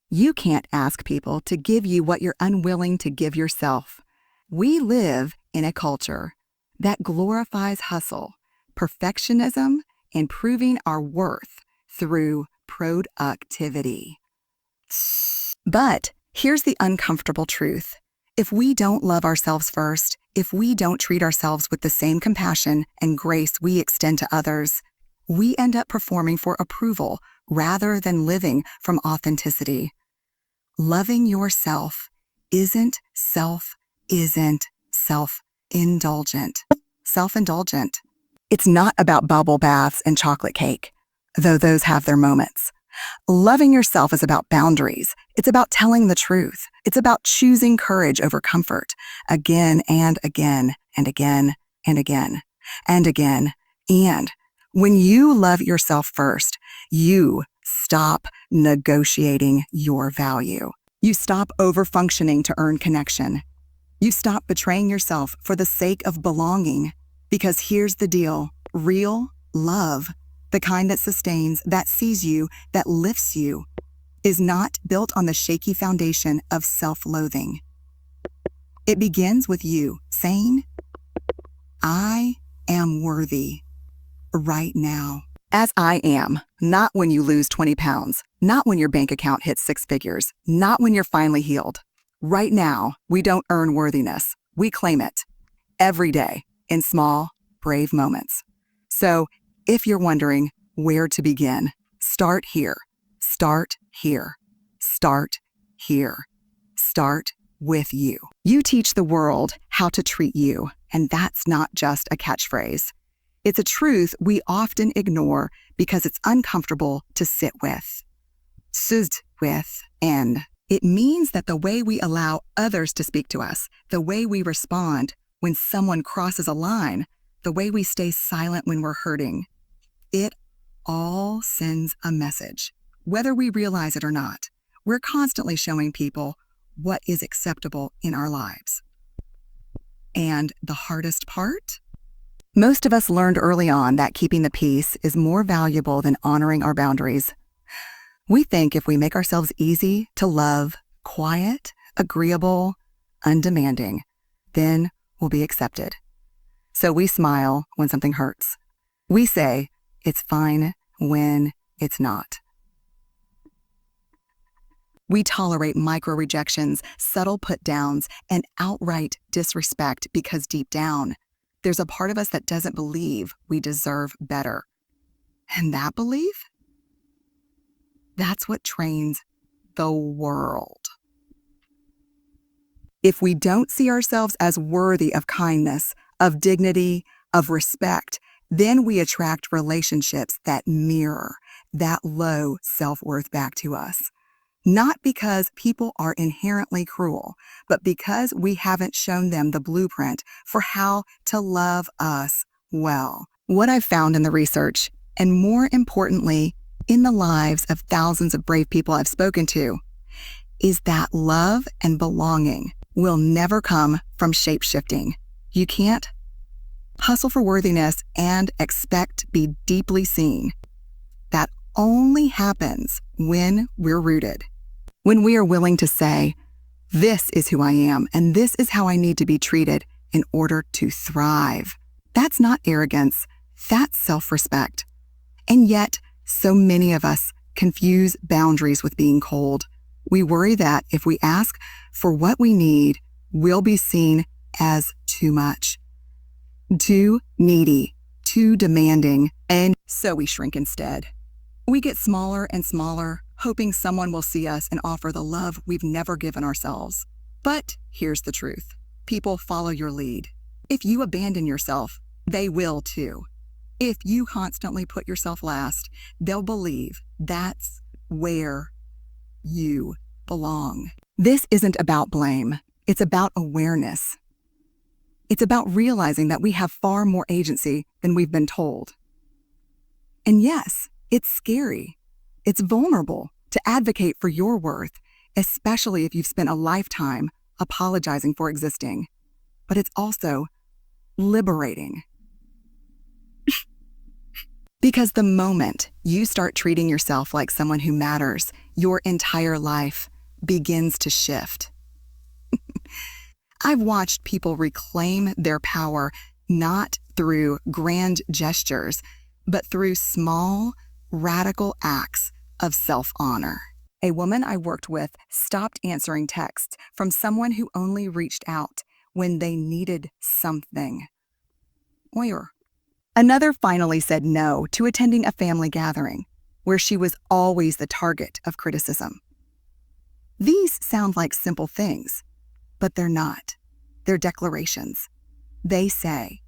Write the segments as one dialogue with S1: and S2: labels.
S1: You can't ask people to give you what you're unwilling to give yourself. We live in a culture that glorifies hustle, perfectionism, and proving our worth through productivity. But here's the uncomfortable truth. If we don't love ourselves first, if we don't treat ourselves with the same compassion and grace we extend to others, we end up performing for approval rather than living from authenticity. Loving yourself isn't self-indulgent. Self-indulgent. It's not about bubble baths and chocolate cake, though those have their moments. Loving yourself is about boundaries. It's about telling the truth. It's about choosing courage over comfort again and again and again and again and again. And when you love yourself first, you stop negotiating your value. You stop overfunctioning to earn connection. You stop betraying yourself for the sake of belonging. Because here's the deal, real love, the kind that sustains, that sees you, that lifts you, is not built on the shaky foundation of self-loathing. It begins with you saying, I am worthy right now. As I am, not when you lose 20 pounds, not when your bank account hits 6 figures, not when you're finally healed. Right now, we don't earn worthiness. We claim it every day in small, brave moments. So, if you're wondering where to begin, start here. Start here. Start here. Start with you. You teach the world how to treat you, and that's not just a catchphrase. It's a truth we often ignore because it's uncomfortable to sit with. And it means that the way we allow others to speak to us, the way we respond when someone crosses a line, the way we stay silent when we're hurting, it all sends a message. Whether we realize it or not, we're constantly showing people what is acceptable in our lives. And the hardest part? Most of us learned early on that keeping the peace is more valuable than honoring our boundaries. We think if we make ourselves easy to love, quiet, agreeable, undemanding, then we'll be accepted. So we smile when something hurts. We say it's fine when it's not. We tolerate micro-rejections, subtle put-downs, and outright disrespect because deep down, there's a part of us that doesn't believe we deserve better. And that belief? That's what trains the world. If we don't see ourselves as worthy of kindness, of dignity, of respect, then we attract relationships that mirror that low self-worth back to us. Not because people are inherently cruel, but because we haven't shown them the blueprint for how to love us well. What I've found in the research, and more importantly, in the lives of thousands of brave people I've spoken to, is that love and belonging will never come from shape-shifting. You can't hustle for worthiness and expect to be deeply seen. That only happens when we're rooted. When we are willing to say, this is who I am and this is how I need to be treated in order to thrive. That's not arrogance, that's self-respect. And yet, so many of us confuse boundaries with being cold. We worry that if we ask for what we need, we'll be seen as too much, too needy, too demanding, and so we shrink instead. We get smaller and smaller, hoping someone will see us and offer the love we've never given ourselves. But here's the truth. People follow your lead. If you abandon yourself, they will too. If you constantly put yourself last, they'll believe that's where you belong. This isn't about blame. It's about awareness. It's about realizing that we have far more agency than we've been told. And yes, it's scary. It's vulnerable to advocate for your worth, especially if you've spent a lifetime apologizing for existing. But it's also liberating. Because the moment you start treating yourself like someone who matters, your entire life begins to shift. I've watched people reclaim their power not through grand gestures, but through small, radical acts of self-honor. A woman I worked with stopped answering texts from someone who only reached out when they needed something. Or another finally said no to attending a family gathering where she was always the target of criticism. These sound like simple things, but they're not. They're declarations. They say,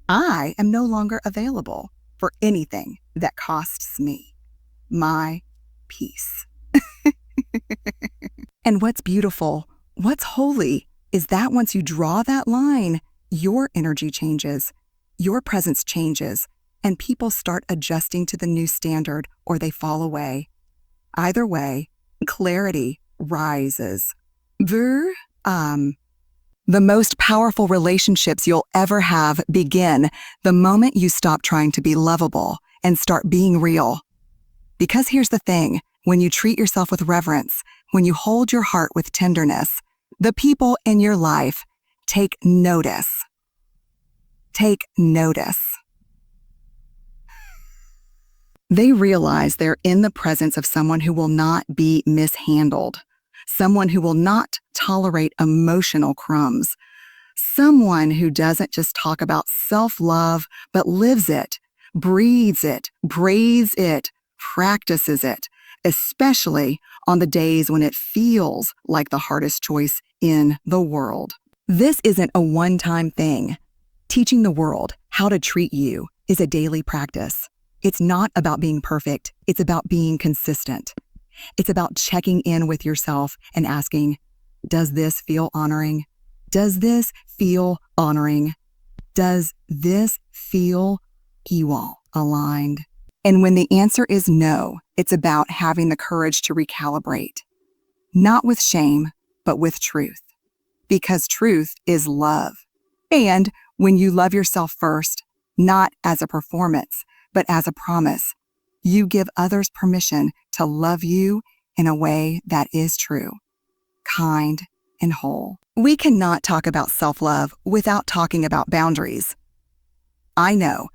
S1: I am no longer available for anything that costs me my peace. And what's beautiful, what's holy, is that once you draw that line, your energy changes, your presence changes, and people start adjusting to the new standard or they fall away. Either way, clarity rises. The most powerful relationships you'll ever have begin the moment you stop trying to be lovable and start being real. Because here's the thing, when you treat yourself with reverence, when you hold your heart with tenderness, the people in your life take notice. Take notice. They realize they're in the presence of someone who will not be mishandled, someone who will not tolerate emotional crumbs, someone who doesn't just talk about self-love, but lives it, breathes it, breathes it, practices it, especially on the days when it feels like the hardest choice in the world. This isn't a one-time thing. Teaching the world how to treat you is a daily practice. It's not about being perfect. It's about being consistent. It's about checking in with yourself and asking, does this feel honoring? Does this feel honoring? Does this feel equal aligned? And when the answer is no, it's about having the courage to recalibrate. Not with shame, but with truth. Because truth is love. And when you love yourself first, not as a performance, but as a promise, you give others permission to love you in a way that is true, kind, and whole. We cannot talk about self-love without talking about boundaries. I know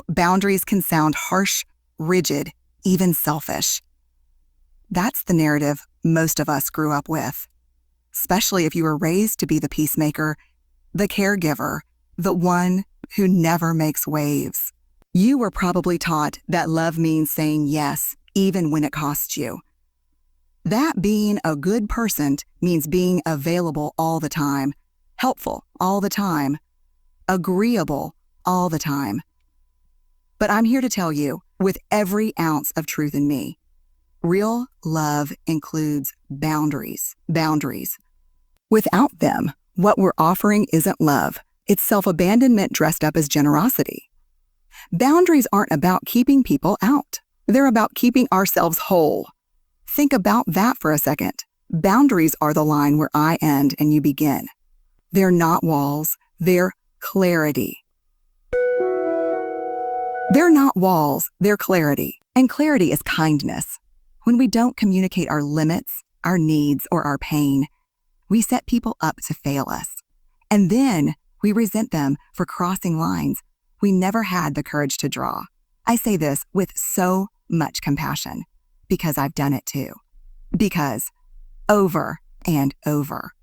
S1: boundaries can sound harsh, rigid, even selfish. That's the narrative most of us grew up with, especially if you were raised to be the peacemaker, the caregiver, the one who never makes waves. You were probably taught that love means saying yes, even when it costs you. That being a good person means being available all the time, helpful all the time, agreeable all the time. But I'm here to tell you, with every ounce of truth in me, real love includes boundaries. Boundaries. Without them, what we're offering isn't love. It's self-abandonment dressed up as generosity. Boundaries aren't about keeping people out. They're about keeping ourselves whole. Think about that for a second. Boundaries are the line where I end and you begin. They're not walls, they're clarity. They're not walls, they're clarity. And clarity is kindness. When we don't communicate our limits, our needs, or our pain, we set people up to fail us. And then we resent them for crossing lines we never had the courage to draw. I say this with so much compassion because I've done it too. Because over and over.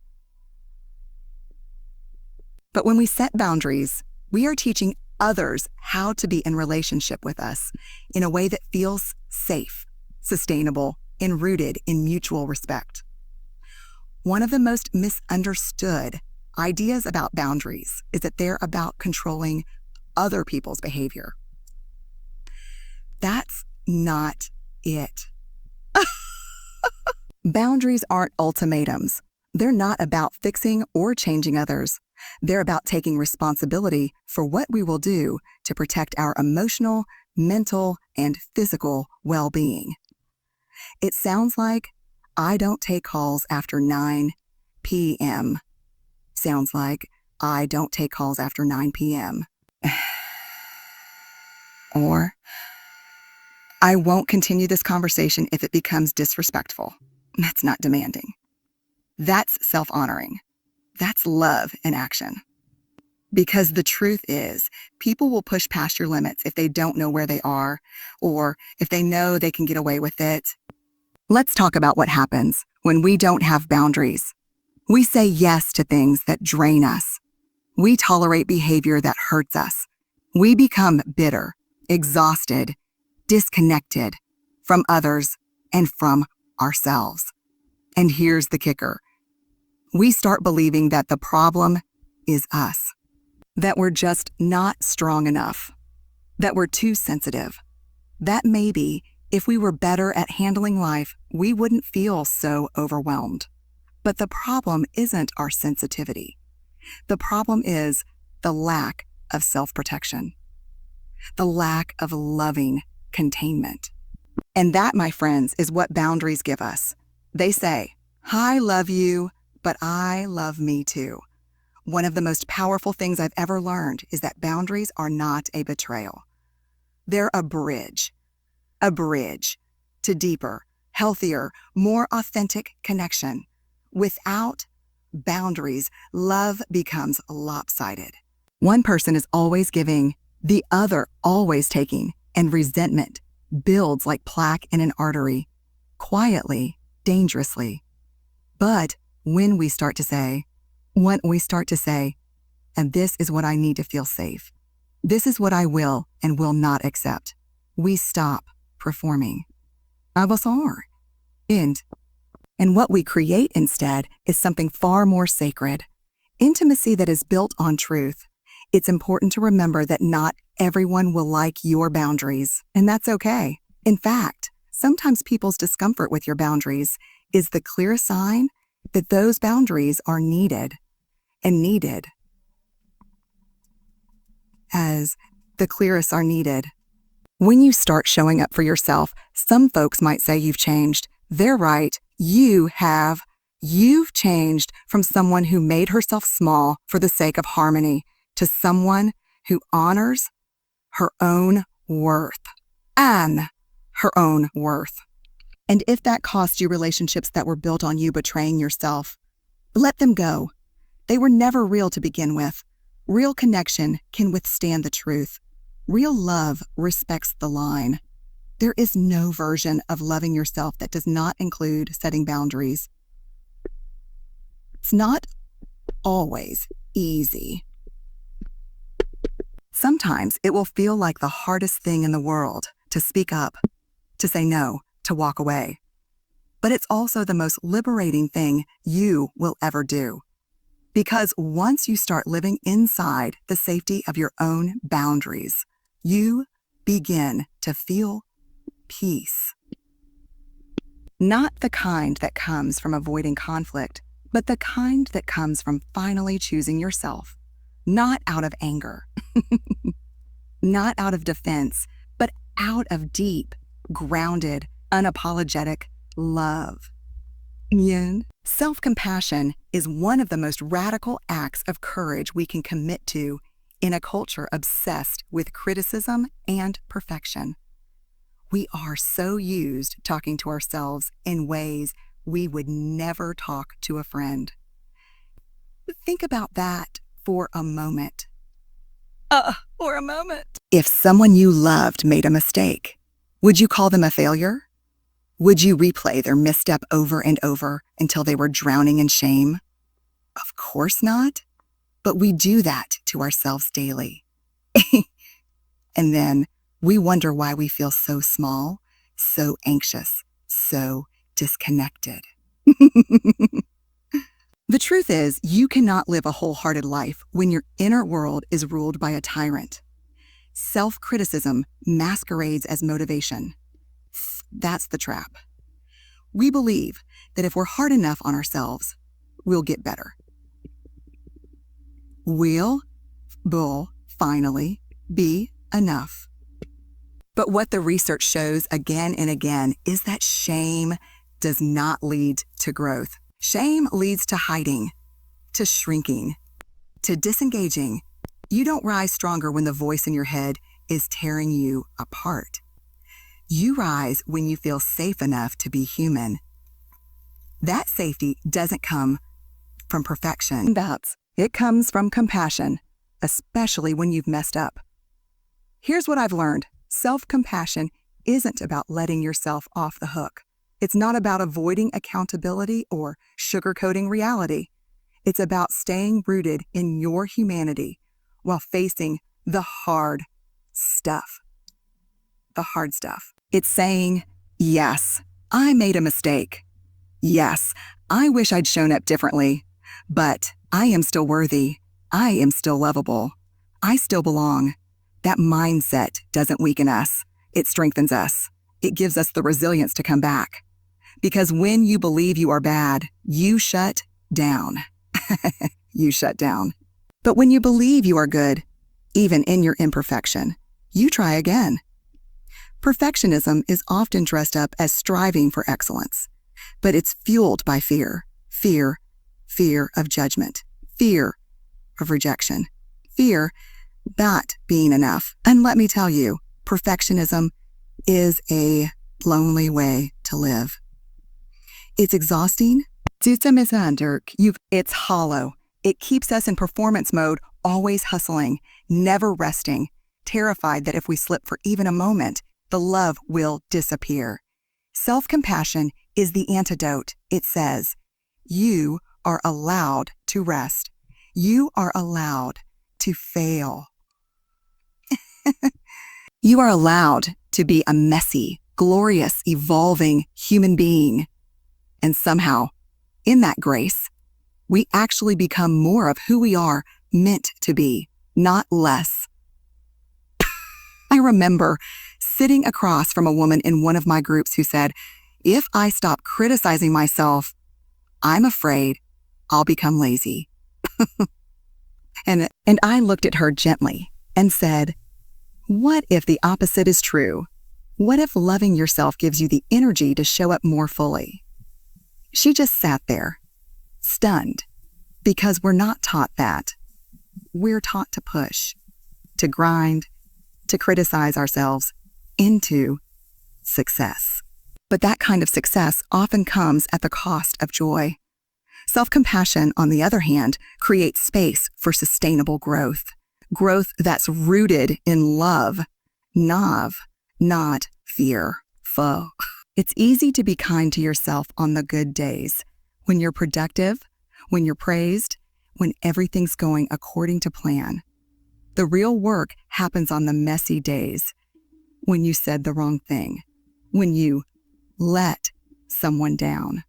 S1: But when we set boundaries, we are teaching others how to be in relationship with us in a way that feels safe, sustainable, and rooted in mutual respect. One of the most misunderstood ideas about boundaries is that they're about controlling other people's behavior. That's not it. Boundaries aren't ultimatums. They're not about fixing or changing others. They're about taking responsibility for what we will do to protect our emotional, mental, and physical well-being. It sounds like I don't take calls after 9 p.m. Sounds like I don't take calls after 9 p.m. Or I won't continue this conversation if it becomes disrespectful. That's not demanding. That's self-honoring. That's love in action. Because the truth is, people will push past your limits if they don't know where they are, or if they know they can get away with it. Let's talk about what happens when we don't have boundaries. We say yes to things that drain us. We tolerate behavior that hurts us. We become bitter, exhausted, disconnected from others and from ourselves. And here's the kicker. We start believing that the problem is us, that we're just not strong enough, that we're too sensitive, that maybe if we were better at handling life, we wouldn't feel so overwhelmed. But the problem isn't our sensitivity. The problem is the lack of self-protection, the lack of loving containment. And that, my friends, is what boundaries give us. They say, I love you, but I love me too. One of the most powerful things I've ever learned is that boundaries are not a betrayal. They're a bridge to deeper, healthier, more authentic connection. Without boundaries, love becomes lopsided. One person is always giving, the other always taking, and resentment builds like plaque in an artery, quietly, dangerously. But when we start to say, and this is what I need to feel safe, this is what I will and will not accept, we stop performing. And what we create instead is something far more sacred, intimacy that is built on truth. It's important to remember that not everyone will like your boundaries, and that's okay. In fact, sometimes people's discomfort with your boundaries is the clearest sign that those boundaries are needed, and needed as the clearest are needed. When you start showing up for yourself, some folks might say you've changed. They're right. You have. You've changed from someone who made herself small for the sake of harmony to someone who honors her own worth and her own worth. And if that cost you relationships that were built on you betraying yourself, let them go. They were never real to begin with. Real connection can withstand the truth. Real love respects the line. There is no version of loving yourself that does not include setting boundaries. It's not always easy. Sometimes it will feel like the hardest thing in the world to speak up, to say no, to walk away. But it's also the most liberating thing you will ever do. Because once you start living inside the safety of your own boundaries, you begin to feel peace. Not the kind that comes from avoiding conflict, but the kind that comes from finally choosing yourself. Not out of anger, not out of defense, but out of deep, grounded, unapologetic love. Self-compassion is one of the most radical acts of courage we can commit to in a culture obsessed with criticism and perfection. We are so used talking to ourselves in ways we would never talk to a friend. Think about that for a moment. If someone you loved made a mistake, would you call them a failure? Would you replay their misstep over and over until they were drowning in shame? Of course not. But we do that to ourselves daily. And then we wonder why we feel so small, so anxious, so disconnected. The truth is, you cannot live a wholehearted life when your inner world is ruled by a tyrant. Self-criticism masquerades as motivation. That's the trap. We believe that if we're hard enough on ourselves, we'll get better. We'll finally be enough. But what the research shows again and again is that shame does not lead to growth. Shame leads to hiding, to shrinking, to disengaging. You don't rise stronger when the voice in your head is tearing you apart. You rise when you feel safe enough to be human. That safety doesn't come from perfection. It comes from compassion, especially when you've messed up. Here's what I've learned. Self-compassion isn't about letting yourself off the hook. It's not about avoiding accountability or sugarcoating reality. It's about staying rooted in your humanity while facing the hard stuff. The hard stuff. It's saying, yes, I made a mistake. Yes, I wish I'd shown up differently, but I am still worthy. I am still lovable. I still belong. That mindset doesn't weaken us. It strengthens us. It gives us the resilience to come back. Because when you believe you are bad, you shut down. You shut down. But when you believe you are good, even in your imperfection, you try again. Perfectionism is often dressed up as striving for excellence, but it's fueled by fear. Fear of judgment, fear of rejection, fear not being enough. And let me tell you, perfectionism is a lonely way to live. It's exhausting. It's hollow. It keeps us in performance mode, always hustling, never resting, terrified that if we slip for even a moment, the love will disappear. Self-compassion is the antidote. It says, you are allowed to rest. You are allowed to fail. You are allowed to be a messy, glorious, evolving human being. And somehow, in that grace, we actually become more of who we are meant to be, not less. I remember sitting across from a woman in one of my groups who said, if I stop criticizing myself, I'm afraid I'll become lazy. And I looked at her gently and said, what if the opposite is true? What if loving yourself gives you the energy to show up more fully? She just sat there, stunned, because we're not taught that. We're taught to push, to grind, to criticize ourselves into success. But that kind of success often comes at the cost of joy. Self-compassion, on the other hand, creates space for sustainable growth. Growth that's rooted in love, not fear. Foe. It's easy to be kind to yourself on the good days, when you're productive, when you're praised, when everything's going according to plan. The real work happens on the messy days, when you said the wrong thing, when you let someone down,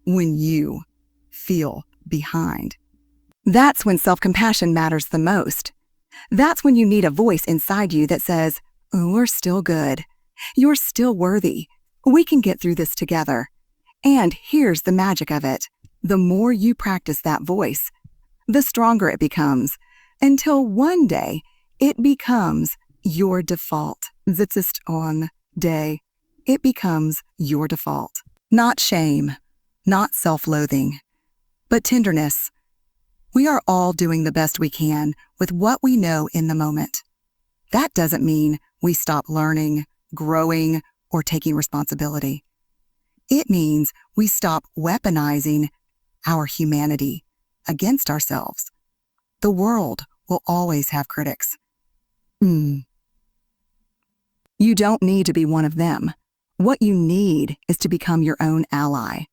S1: when you feel behind. That's when self-compassion matters the most. That's when you need a voice inside you that says, we're still good. You're still worthy. We can get through this together. And here's the magic of it. The more you practice that voice, the stronger it becomes, until one day it becomes your default. Zitzest on day. It becomes your default. Not shame, not self-loathing, but tenderness. We are all doing the best we can with what we know in the moment. That doesn't mean we stop learning, growing, or taking responsibility. It means we stop weaponizing our humanity against ourselves. The world will always have critics. You don't need to be one of them. What you need is to become your own ally,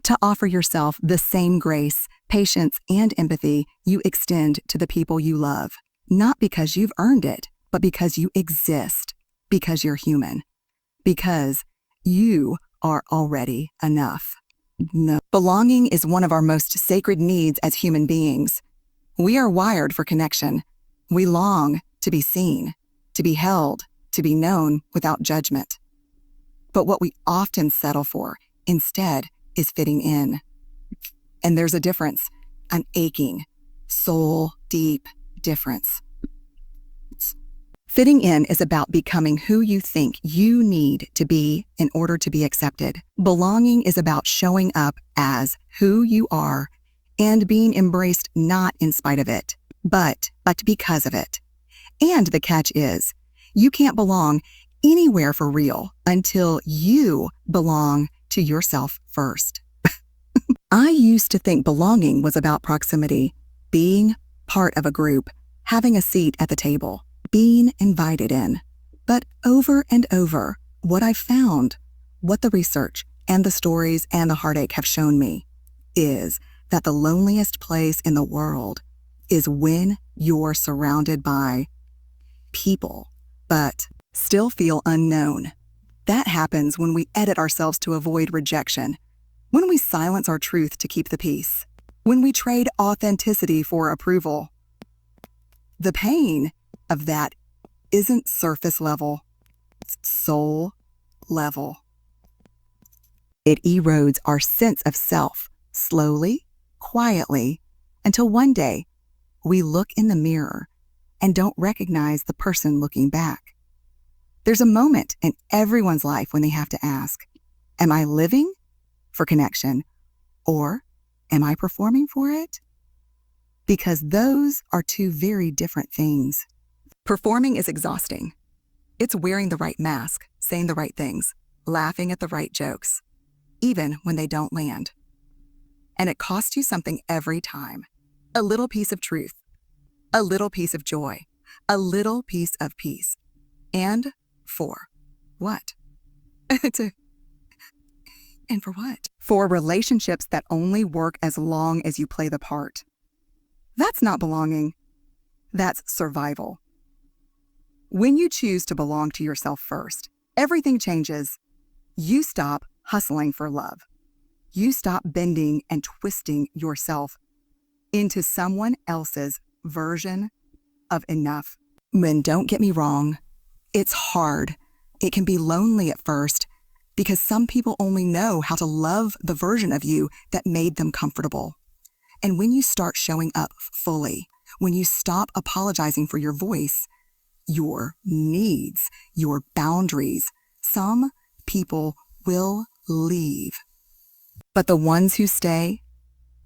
S1: to offer yourself the same grace, patience, and empathy you extend to the people you love, not because you've earned it, but because you exist, because you're human, because you are already enough. No. Belonging is one of our most sacred needs as human beings. We are wired for connection. We long to be seen, to be held, to be known without judgment. But what we often settle for instead is fitting in. And there's a difference, an aching, soul-deep difference. Fitting in is about becoming who you think you need to be in order to be accepted. Belonging is about showing up as who you are and being embraced not in spite of it, but because of it. And the catch is, you can't belong anywhere for real until you belong to yourself first. I used to think belonging was about proximity, being part of a group, having a seat at the table, being invited in. But over and over, what I've found, what the research and the stories and the heartache have shown me, is that the loneliest place in the world is when you're surrounded by people, but still feel unknown. That happens when we edit ourselves to avoid rejection, when we silence our truth to keep the peace, when we trade authenticity for approval. The pain of that isn't surface level, it's soul level. It erodes our sense of self slowly, quietly, until one day we look in the mirror and don't recognize the person looking back. There's a moment in everyone's life when they have to ask, am I living for connection, or am I performing for it? Because those are two very different things. Performing is exhausting. It's wearing the right mask, saying the right things, laughing at the right jokes, even when they don't land. And it costs you something every time. A little piece of truth, a little piece of joy, a little piece of peace. And for what? And for what? For relationships that only work as long as you play the part. That's not belonging. That's survival. When you choose to belong to yourself first, everything changes. You stop hustling for love. You stop bending and twisting yourself into someone else's version of enough. And don't get me wrong, it's hard. It can be lonely at first because some people only know how to love the version of you that made them comfortable. And when you start showing up fully, when you stop apologizing for your voice, your needs, your boundaries, some people will leave. But the ones who stay,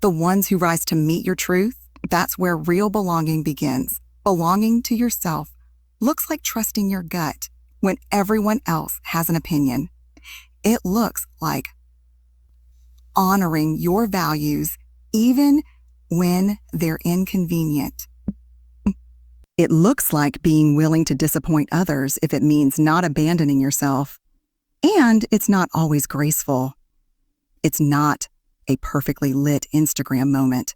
S1: the ones who rise to meet your truth, that's where real belonging begins. Belonging to yourself looks like trusting your gut when everyone else has an opinion. It looks like honoring your values even when they're inconvenient. It looks like being willing to disappoint others if it means not abandoning yourself. And it's not always graceful. It's not a perfectly lit Instagram moment.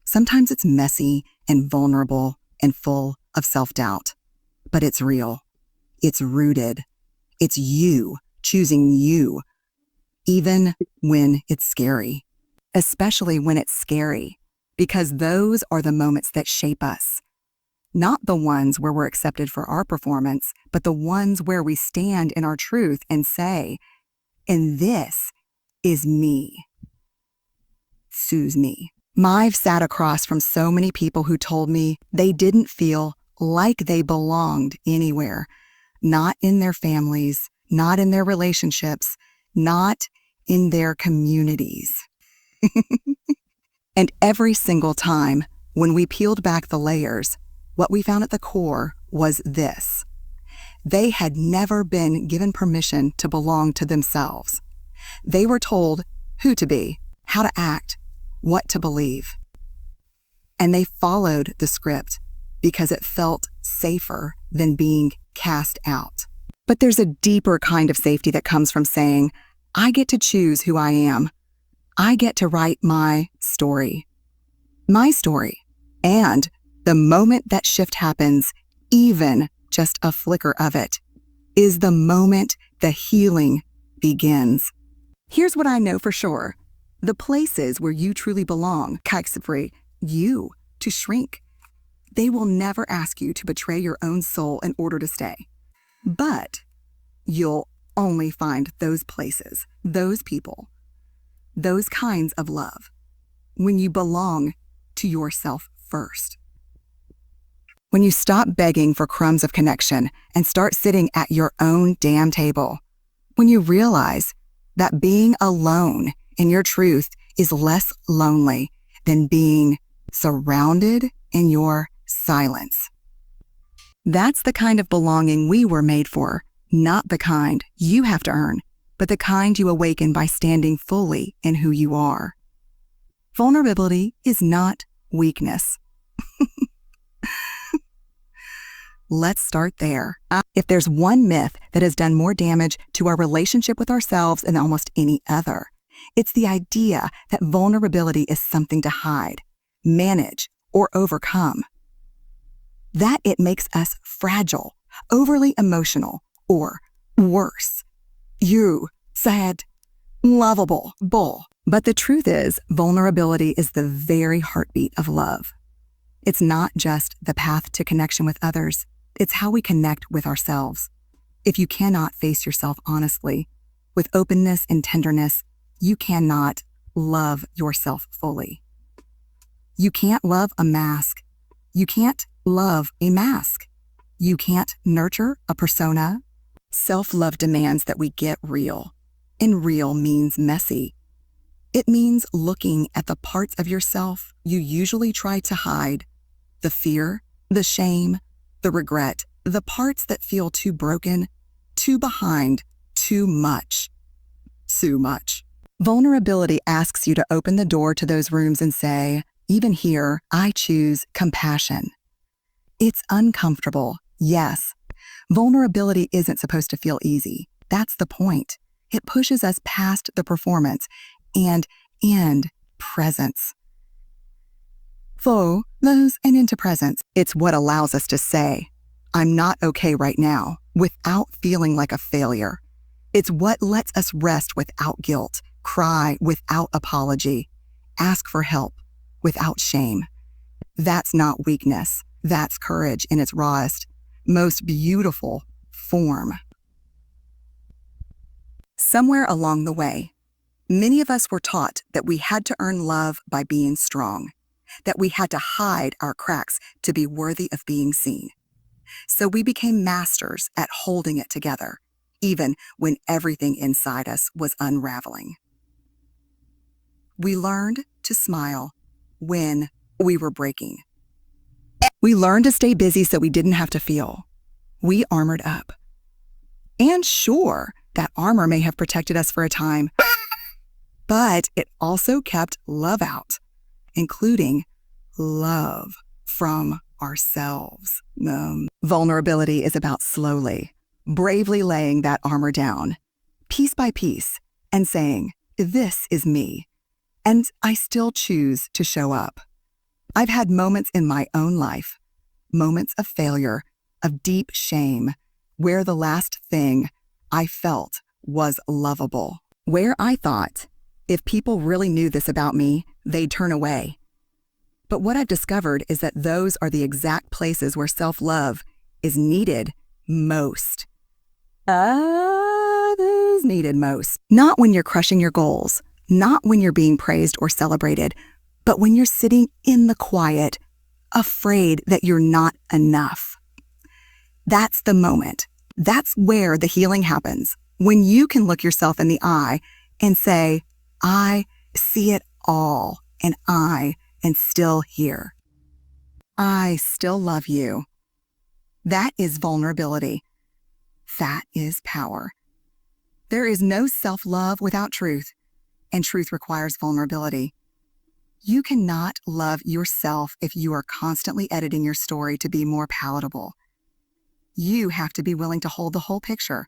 S1: Sometimes it's messy and vulnerable and full of self-doubt. But it's real. It's rooted. It's you choosing you, even when it's scary. Especially when it's scary, because those are the moments that shape us. Not the ones where we're accepted for our performance, but the ones where we stand in our truth and say, and this is me. Sue's me. I've sat across from so many people who told me they didn't feel like they belonged anywhere, not in their families, not in their relationships, not in their communities. And every single time when we peeled back the layers, what we found at the core was this. They had never been given permission to belong to themselves. They were told who to be, how to act, what to believe. And they followed the script because it felt safer than being cast out. But there's a deeper kind of safety that comes from saying, I get to choose who I am. I get to write my story. My story. And the moment that shift happens, even just a flicker of it, is the moment the healing begins. Here's what I know for sure. The places where you truly belong, free you to shrink. They will never ask you to betray your own soul in order to stay. But you'll only find those places, those people, those kinds of love when you belong to yourself first. When you stop begging for crumbs of connection and start sitting at your own damn table. When you realize that being alone in your truth is less lonely than being surrounded in your silence. That's the kind of belonging we were made for, Not the kind you have to earn, but the kind you awaken by standing fully in who you are. Vulnerability is not weakness. Let's start there. If there's one myth that has done more damage to our relationship with ourselves than almost any other, it's the idea that vulnerability is something to hide, manage, or overcome. That it makes us fragile, overly emotional, or worse, sad, lovable, bull. But the truth is, vulnerability is the very heartbeat of love. It's not just the path to connection with others, it's how we connect with ourselves. If you cannot face yourself honestly, with openness and tenderness, you cannot love yourself fully. You can't love a mask. You can't love a mask. You can't nurture a persona. Self-love demands that we get real, and real means messy. It means looking at the parts of yourself you usually try to hide, the fear, the shame, the regret, the parts that feel too broken, too behind, too much. Vulnerability asks you to open the door to those rooms and say, even here, I choose compassion. It's uncomfortable, yes. Vulnerability isn't supposed to feel easy. That's the point. It pushes us past the performance and presence. Flows and into presence. It's what allows us to say, I'm not okay right now, without feeling like a failure. It's what lets us rest without guilt, cry without apology, ask for help without shame. That's not weakness. That's courage in its rawest, most beautiful form. Somewhere along the way, many of us were taught that we had to earn love by being strong, that we had to hide our cracks to be worthy of being seen. So we became masters at holding it together, even when everything inside us was unraveling. We learned to smile when we were breaking. We learned to stay busy so we didn't have to feel. We armored up. And sure, that armor may have protected us for a time, but it also kept love out, including love from ourselves. Vulnerability is about slowly, bravely laying that armor down, piece by piece, and saying, this is me, and I still choose to show up. I've had moments in my own life, moments of failure, of deep shame, where the last thing I felt was lovable, where I thought, if people really knew this about me, they'd turn away. But what I've discovered is that those are the exact places where self-love is needed most. Others needed most. Not when you're crushing your goals, not when you're being praised or celebrated, but when you're sitting in the quiet, afraid that you're not enough. That's the moment. That's where the healing happens, when you can look yourself in the eye and say, I see it all, and I am still here. I still love you. That is vulnerability. That is power. There is no self-love without truth, and truth requires vulnerability. You cannot love yourself if you are constantly editing your story to be more palatable. You have to be willing to hold the whole picture,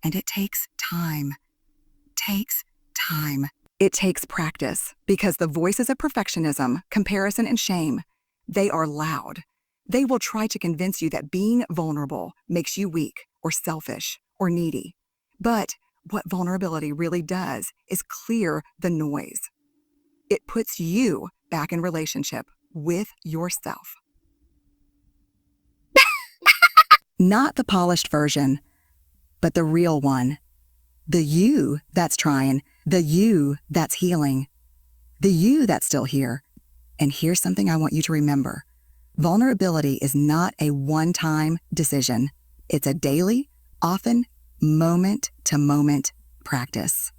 S1: and it takes time. It takes practice, because the voices of perfectionism, comparison, and shame, they are loud. They will try to convince you that being vulnerable makes you weak or selfish or needy. But what vulnerability really does is clear the noise. It puts you back in relationship with yourself. Not the polished version, but the real one. The you that's trying, the you that's healing, the you that's still here. And here's something I want you to remember. Vulnerability is not a one-time decision. It's a daily, often moment-to-moment practice.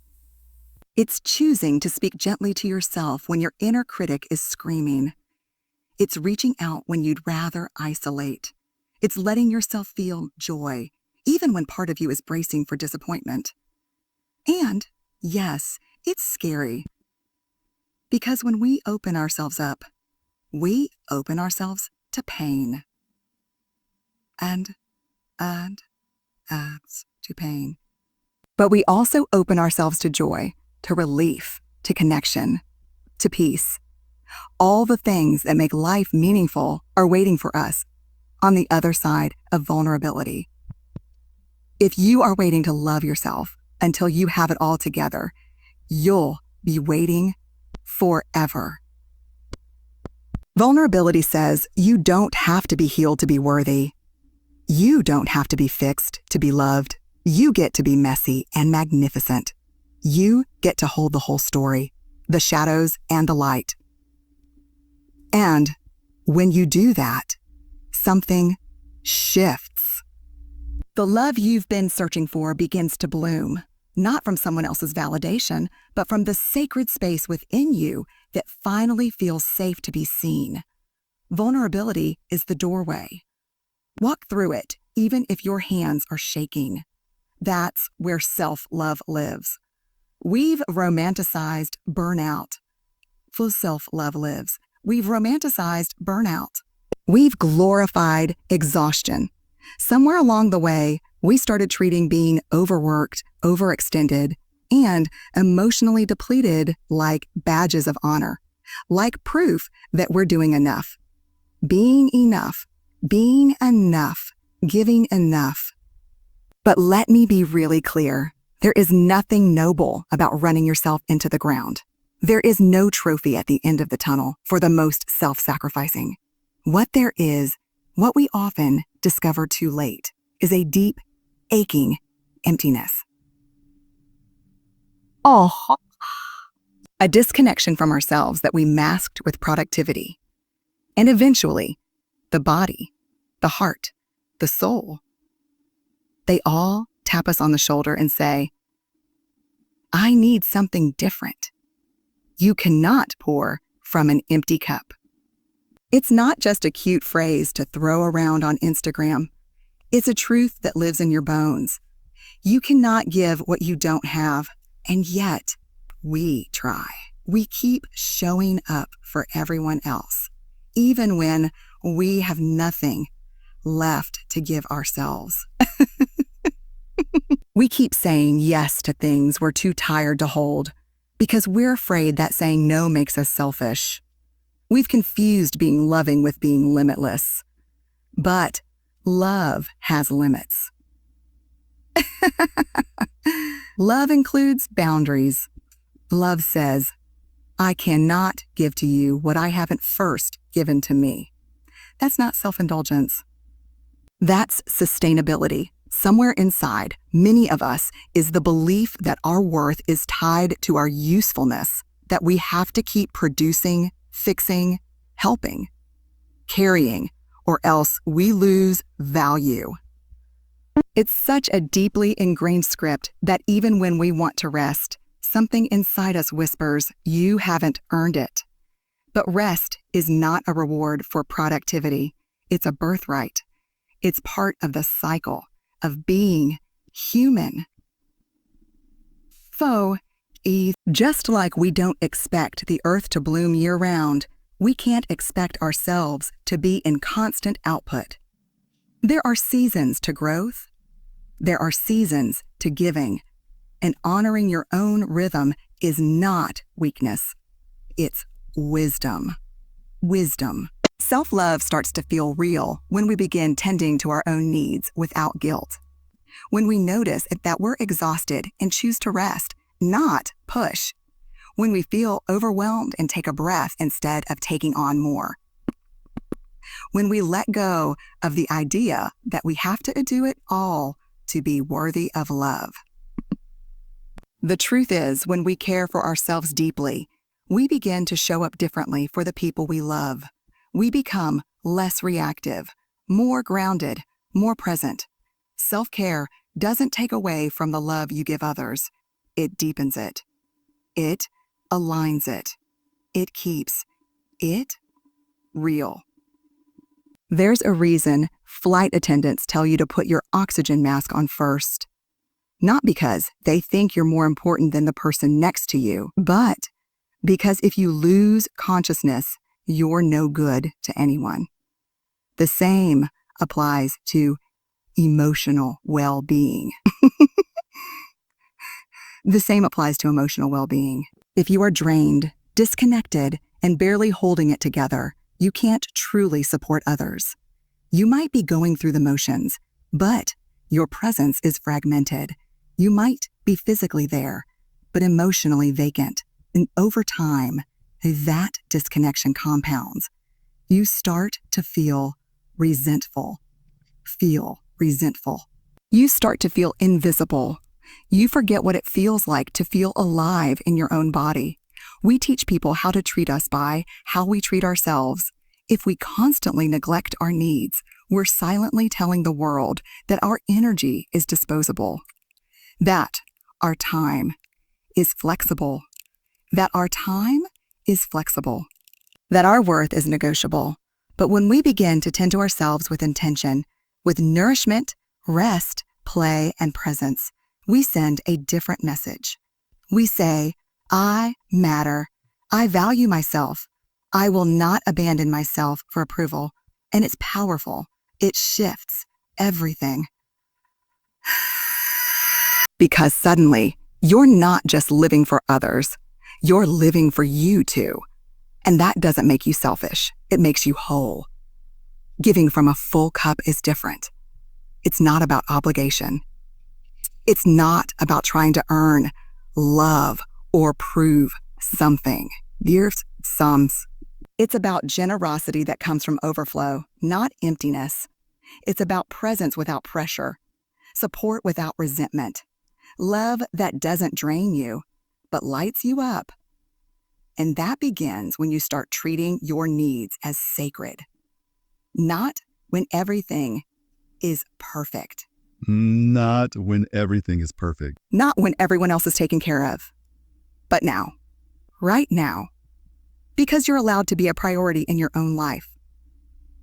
S1: It's choosing to speak gently to yourself when your inner critic is screaming. It's reaching out when you'd rather isolate. It's letting yourself feel joy, even when part of you is bracing for disappointment. And, yes, it's scary. Because when we open ourselves up, we open ourselves to pain. And adds to pain. But we also open ourselves to joy, to relief, to connection, to peace. All the things that make life meaningful are waiting for us on the other side of vulnerability. If you are waiting to love yourself until you have it all together, you'll be waiting forever. Vulnerability says you don't have to be healed to be worthy. You don't have to be fixed to be loved. You get to be messy and magnificent. You get to hold the whole story, the shadows and the light. And when you do that, something shifts. The love you've been searching for begins to bloom, not from someone else's validation, but from the sacred space within you that finally feels safe to be seen. Vulnerability is the doorway. Walk through it, even if your hands are shaking. That's where self-love lives. We've romanticized burnout. Full self-love lives. We've romanticized burnout. We've glorified exhaustion. Somewhere along the way, we started treating being overworked, overextended, and emotionally depleted like badges of honor, like proof that we're doing enough. Being enough, giving enough. But let me be really clear. There is nothing noble about running yourself into the ground. There is no trophy at the end of the tunnel for the most self-sacrificing. What there is, what we often discover too late, is a deep, aching emptiness. Oh, a disconnection from ourselves that we masked with productivity. And eventually, the body, the heart, the soul, they all tap us on the shoulder and say, I need something different. You cannot pour from an empty cup. It's not just a cute phrase to throw around on Instagram. It's a truth that lives in your bones. You cannot give what you don't have, and yet we try. We keep showing up for everyone else, even when we have nothing left to give ourselves. We keep saying yes to things we're too tired to hold because we're afraid that saying no makes us selfish. We've confused being loving with being limitless. But love has limits. Love includes boundaries. Love says, I cannot give to you what I haven't first given to me. That's not self-indulgence. That's sustainability. Somewhere inside, many of us, is the belief that our worth is tied to our usefulness, that we have to keep producing, fixing, helping, carrying, or else we lose value. It's such a deeply ingrained script that even when we want to rest, something inside us whispers, you haven't earned it. But rest is not a reward for productivity. It's a birthright. It's part of the cycle of being human. Just like we don't expect the earth to bloom year-round, we can't expect ourselves to be in constant output. There are seasons to growth. There are seasons to giving. And honoring your own rhythm is not weakness. It's wisdom. Wisdom. Self-love starts to feel real when we begin tending to our own needs without guilt. When we notice that we're exhausted and choose to rest, not push. When we feel overwhelmed and take a breath instead of taking on more. When we let go of the idea that we have to do it all to be worthy of love. The truth is, when we care for ourselves deeply, we begin to show up differently for the people we love. We become less reactive, more grounded, more present. Self-care doesn't take away from the love you give others. It deepens it. It aligns it. It keeps it real. There's a reason Flight attendants tell you to put your oxygen mask on first. Not because they think you're more important than the person next to you, but because if you lose consciousness, you're no good to anyone. The same applies to emotional well-being. The same applies to emotional well-being. If you are drained, disconnected, and barely holding it together, you can't truly support others. You might be going through the motions, but your presence is fragmented. You might be physically there, but emotionally vacant. And over time, that disconnection compounds. You start to feel resentful. You start to feel invisible. You forget what it feels like to feel alive in your own body. We teach people how to treat us by how we treat ourselves. If we constantly neglect our needs, we're silently telling the world that our energy is disposable, that our time is flexible, that our worth is negotiable. But when we begin to tend to ourselves with intention, with nourishment, rest, play, and presence, we send a different message. We say, I matter. I value myself. I will not abandon myself for approval. And it's powerful. It shifts everything. Because suddenly, you're not just living for others. You're living for you too. And that doesn't make you selfish. It makes you whole. Giving from a full cup is different. It's not about obligation. It's not about trying to earn, love, or prove something. There's sums. It's about generosity that comes from overflow, not emptiness. It's about presence without pressure, support without resentment, love that doesn't drain you, but lights you up. And that begins when you start treating your needs as sacred. Not when everything is perfect.
S2: Not when everything is perfect.
S1: Not when everyone else is taken care of. But now, right now, because you're allowed to be a priority in your own life.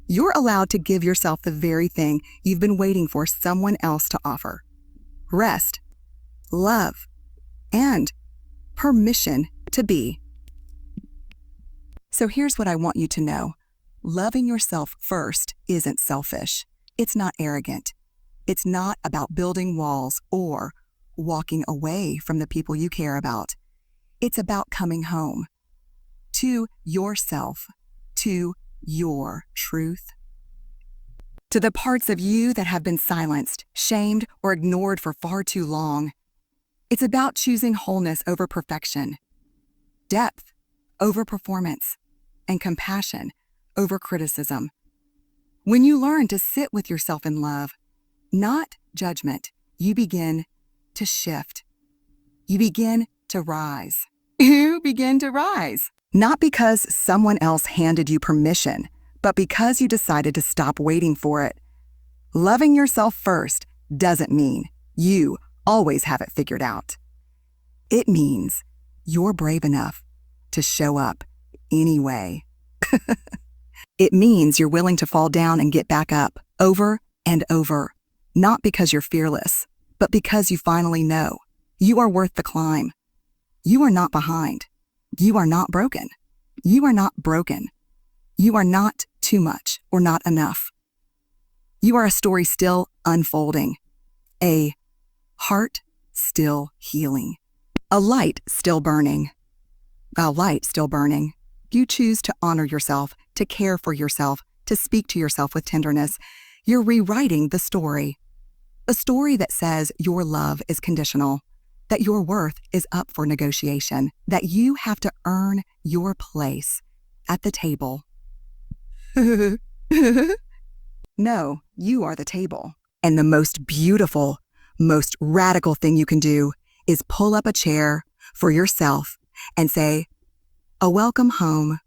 S1: You're allowed to give yourself the very thing you've been waiting for someone else to offer. Rest, love, and permission to be. So here's what I want you to know. Loving yourself first isn't selfish. It's not arrogant. It's not about building walls or walking away from the people you care about. It's about coming home to yourself, to your truth, to the parts of you that have been silenced, shamed, or ignored for far too long. It's about choosing wholeness over perfection, depth over performance, and compassion over criticism. When you learn to sit with yourself in love, not judgment, you begin to shift. You begin to rise. You begin to rise. Not because someone else handed you permission, but because you decided to stop waiting for it. Loving yourself first doesn't mean you always have it figured out. It means you're brave enough to show up anyway. It means you're willing to fall down and get back up over and over. Not because you're fearless, but because you finally know you are worth the climb. You are not behind. You are not broken. You are not broken. You are not too much or not enough. You are a story still unfolding, a heart still healing, a light still burning. A light still burning. You choose to honor yourself, to care for yourself, to speak to yourself with tenderness. You're rewriting the story. A story that says your love is conditional, that your worth is up for negotiation, that you have to earn your place at the table. No, you are the table. And the most beautiful, most radical thing you can do is pull up a chair for yourself and say, a welcome home